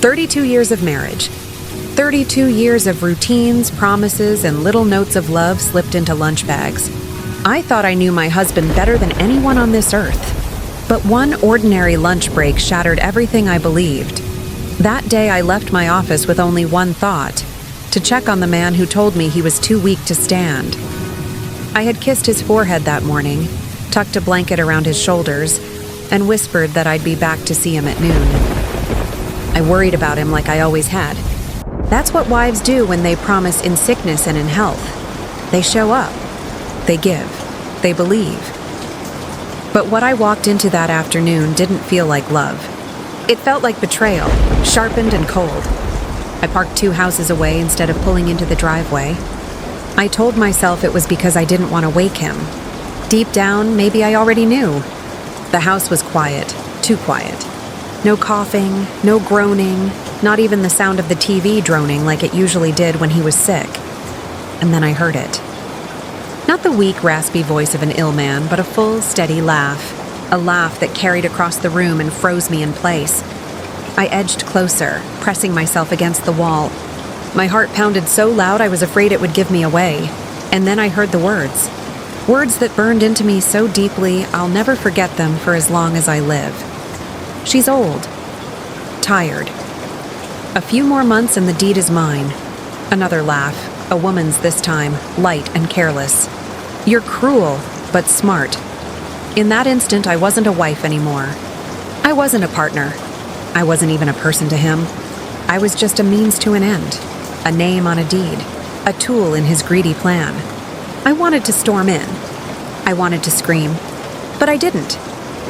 32 years of marriage. 32 years of routines, promises, and little notes of love slipped into lunch bags. I thought I knew my husband better than anyone on this earth. But one ordinary lunch break shattered everything I believed. That day I left my office with only one thought: to check on the man who told me he was too weak to stand. I had kissed his forehead that morning, tucked a blanket around his shoulders, and whispered that I'd be back to see him at noon. I worried about him like I always had. That's what wives do when they promise in sickness and in health. They show up. They give. They believe. But what I walked into that afternoon didn't feel like love. It felt like betrayal, sharpened and cold. I parked 2 houses away instead of pulling into the driveway. I told myself it was because I didn't want to wake him. Deep down, maybe I already knew. The house was quiet, too quiet. No coughing, no groaning, not even the sound of the TV droning like it usually did when he was sick. And then I heard it. Not the weak, raspy voice of an ill man, but a full, steady laugh. A laugh that carried across the room and froze me in place. I edged closer, pressing myself against the wall. My heart pounded so loud I was afraid it would give me away. And then I heard the words. Words that burned into me so deeply I'll never forget them for as long as I live. She's old. Tired. A few more months and the deed is mine. Another laugh, a woman's this time, light and careless. You're cruel, but smart. In that instant, I wasn't a wife anymore. I wasn't a partner. I wasn't even a person to him. I was just a means to an end, a name on a deed, a tool in his greedy plan. I wanted to storm in. I wanted to scream, but I didn't,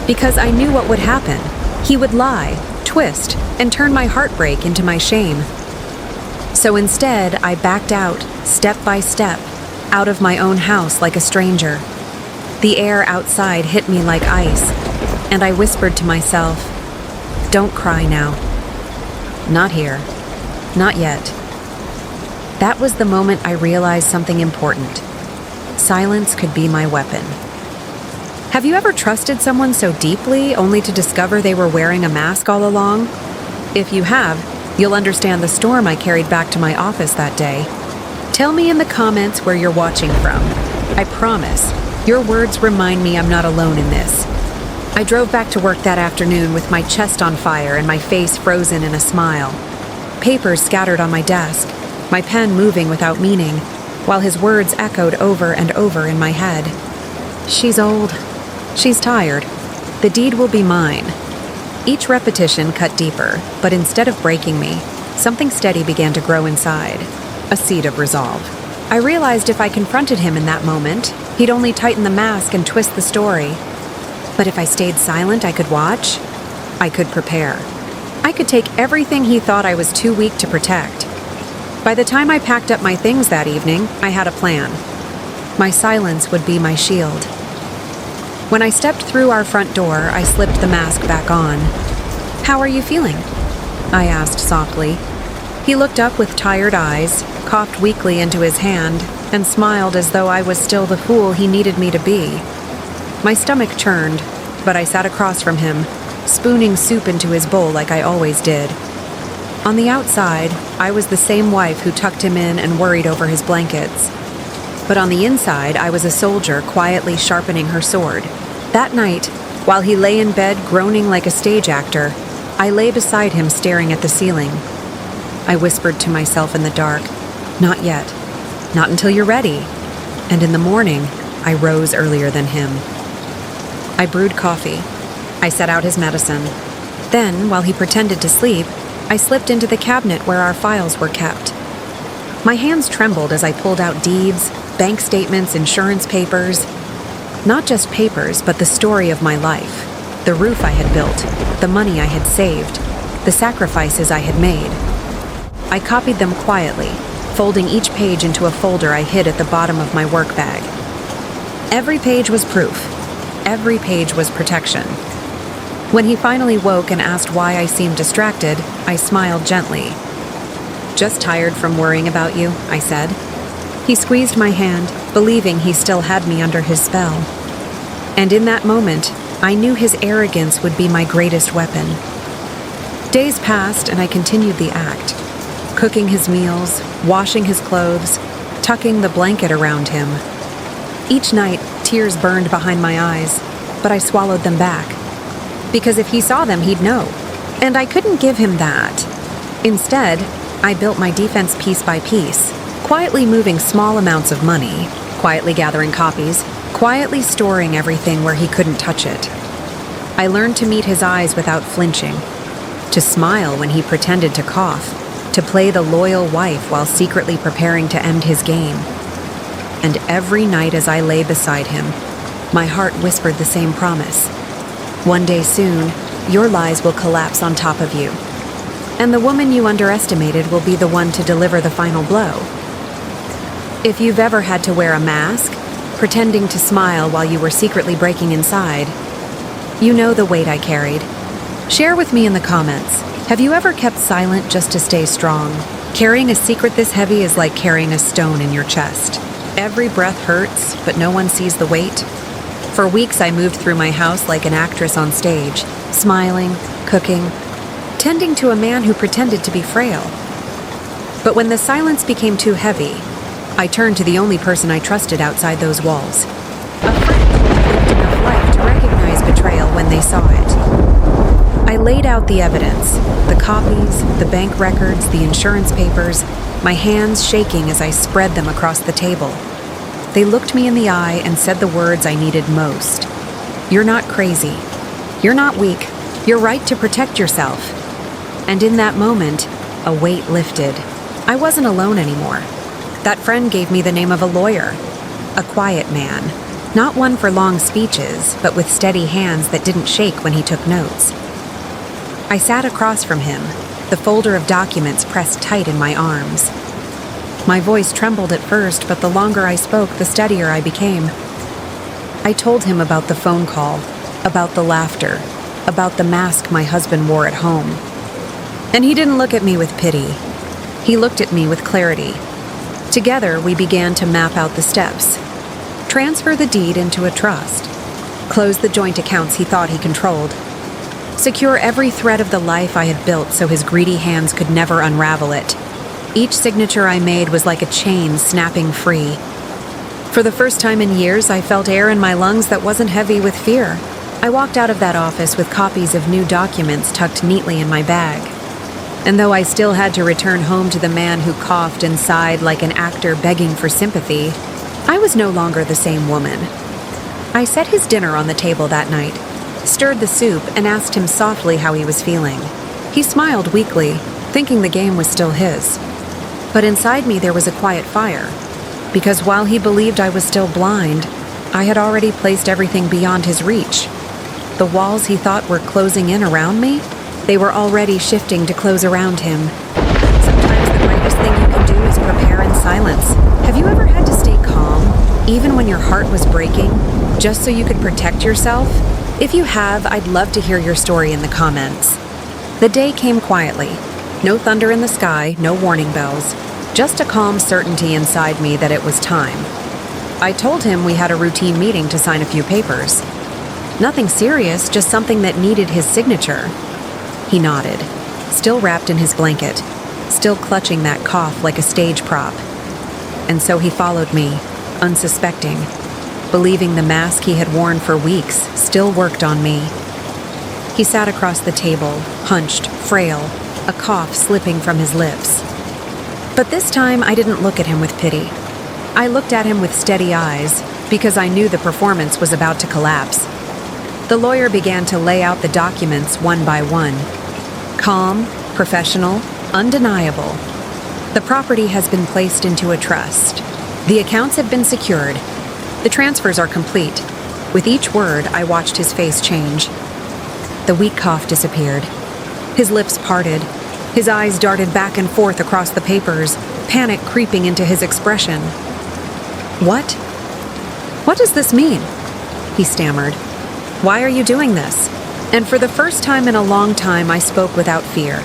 because I knew what would happen. He would lie, twist, and turn my heartbreak into my shame. So instead, I backed out, step by step, out of my own house like a stranger. The air outside hit me like ice, and I whispered to myself, "Don't cry now. Not here. Not yet." That was the moment I realized something important. Silence could be my weapon. Have you ever trusted someone so deeply only to discover they were wearing a mask all along? If you have, you'll understand the storm I carried back to my office that day. Tell me in the comments where you're watching from. I promise, your words remind me I'm not alone in this. I drove back to work that afternoon with my chest on fire and my face frozen in a smile. Papers scattered on my desk, my pen moving without meaning, while his words echoed over and over in my head. She's old. She's tired. The deed will be mine. Each repetition cut deeper, but instead of breaking me, something steady began to grow inside, a seed of resolve. I realized if I confronted him in that moment, he'd only tighten the mask and twist the story. But if I stayed silent, I could watch. I could prepare. I could take everything he thought I was too weak to protect. By the time I packed up my things that evening, I had a plan. My silence would be my shield. When I stepped through our front door, I slipped the mask back on. "How are you feeling?" I asked softly. He looked up with tired eyes, coughed weakly into his hand, and smiled as though I was still the fool he needed me to be. My stomach churned, but I sat across from him, spooning soup into his bowl like I always did. On the outside, I was the same wife who tucked him in and worried over his blankets. But on the inside, I was a soldier quietly sharpening her sword. That night, while he lay in bed groaning like a stage actor, I lay beside him staring at the ceiling. I whispered to myself in the dark, "Not yet. Not until you're ready." And in the morning, I rose earlier than him. I brewed coffee. I set out his medicine. Then, while he pretended to sleep, I slipped into the cabinet where our files were kept. My hands trembled as I pulled out deeds, bank statements, insurance papers. Not just papers, but the story of my life. The roof I had built, the money I had saved, the sacrifices I had made. I copied them quietly, folding each page into a folder I hid at the bottom of my work bag. Every page was proof. Every page was protection. When he finally woke and asked why I seemed distracted, I smiled gently. "Just tired from worrying about you," I said. He squeezed my hand, believing he still had me under his spell. And in that moment, I knew his arrogance would be my greatest weapon. Days passed and I continued the act, cooking his meals, washing his clothes, tucking the blanket around him. Each night, tears burned behind my eyes, but I swallowed them back. Because if he saw them, he'd know. And I couldn't give him that. Instead, I built my defense piece by piece, quietly moving small amounts of money, quietly gathering copies, quietly storing everything where he couldn't touch it. I learned to meet his eyes without flinching, to smile when he pretended to cough, to play the loyal wife while secretly preparing to end his game. And every night as I lay beside him, my heart whispered the same promise. One day soon, your lies will collapse on top of you, and the woman you underestimated will be the one to deliver the final blow. If you've ever had to wear a mask, pretending to smile while you were secretly breaking inside, you know the weight I carried. Share with me in the comments. Have you ever kept silent just to stay strong? Carrying a secret this heavy is like carrying a stone in your chest. Every breath hurts, but no one sees the weight. For weeks I moved through my house like an actress on stage, smiling, cooking, tending to a man who pretended to be frail. But when the silence became too heavy, I turned to the only person I trusted outside those walls. A friend who had lived enough life to recognize betrayal when they saw it. I laid out the evidence, the copies, the bank records, the insurance papers, my hands shaking as I spread them across the table. They looked me in the eye and said the words I needed most. You're not crazy. You're not weak. You're right to protect yourself. And in that moment, a weight lifted. I wasn't alone anymore. That friend gave me the name of a lawyer, a quiet man, not one for long speeches, but with steady hands that didn't shake when he took notes. I sat across from him, the folder of documents pressed tight in my arms. My voice trembled at first, but the longer I spoke, the steadier I became. I told him about the phone call, about the laughter, about the mask my husband wore at home. And he didn't look at me with pity. He looked at me with clarity. Together, we began to map out the steps. Transfer the deed into a trust. Close the joint accounts he thought he controlled. Secure every thread of the life I had built so his greedy hands could never unravel it. Each signature I made was like a chain snapping free. For the first time in years, I felt air in my lungs that wasn't heavy with fear. I walked out of that office with copies of new documents tucked neatly in my bag. And though I still had to return home to the man who coughed and sighed like an actor begging for sympathy, I was no longer the same woman. I set his dinner on the table that night, stirred the soup, and asked him softly how he was feeling. He smiled weakly, thinking the game was still his. But inside me there was a quiet fire, because while he believed I was still blind, I had already placed everything beyond his reach. The walls he thought were closing in around me, they were already shifting to close around him. Sometimes the greatest thing you can do is prepare in silence. Have you ever had to stay calm, even when your heart was breaking, just so you could protect yourself? If you have, I'd love to hear your story in the comments. The day came quietly. No thunder in the sky, no warning bells. Just a calm certainty inside me that it was time. I told him we had a routine meeting to sign a few papers. Nothing serious, just something that needed his signature. He nodded, still wrapped in his blanket, still clutching that cough like a stage prop. And so he followed me, unsuspecting, believing the mask he had worn for weeks still worked on me. He sat across the table, hunched, frail, a cough slipping from his lips. But this time I didn't look at him with pity. I looked at him with steady eyes, because I knew the performance was about to collapse. The lawyer began to lay out the documents one by one. Calm, professional, undeniable. The property has been placed into a trust. The accounts have been secured. The transfers are complete. With each word, I watched his face change. The weak cough disappeared. His lips parted. His eyes darted back and forth across the papers, panic creeping into his expression. "What? What does this mean?" he stammered. "Why are you doing this?" And for the first time in a long time, I spoke without fear.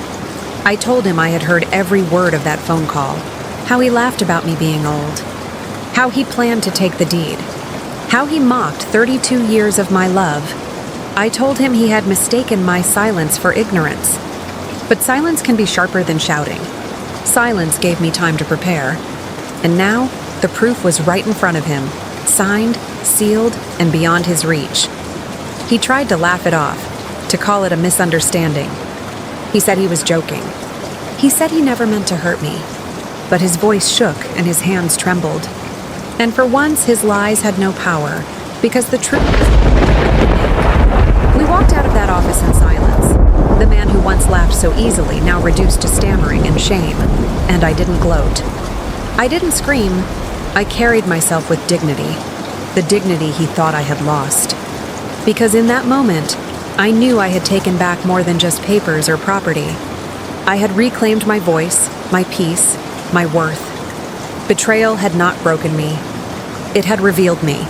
I told him I had heard every word of that phone call, how he laughed about me being old, how he planned to take the deed, how he mocked 32 years of my love. I told him he had mistaken my silence for ignorance. But silence can be sharper than shouting. Silence gave me time to prepare. And now, the proof was right in front of him, signed, sealed, and beyond his reach. He tried to laugh it off, to call it a misunderstanding. He said he was joking. He said he never meant to hurt me. But his voice shook and his hands trembled. And for once, his lies had no power, because the truth was... We walked out of that office in silence. The man who once laughed so easily now reduced to stammering and shame, and I didn't gloat. I didn't scream. I carried myself with dignity, the dignity he thought I had lost. Because in that moment, I knew I had taken back more than just papers or property. I had reclaimed my voice, my peace, my worth. Betrayal had not broken me. It had revealed me.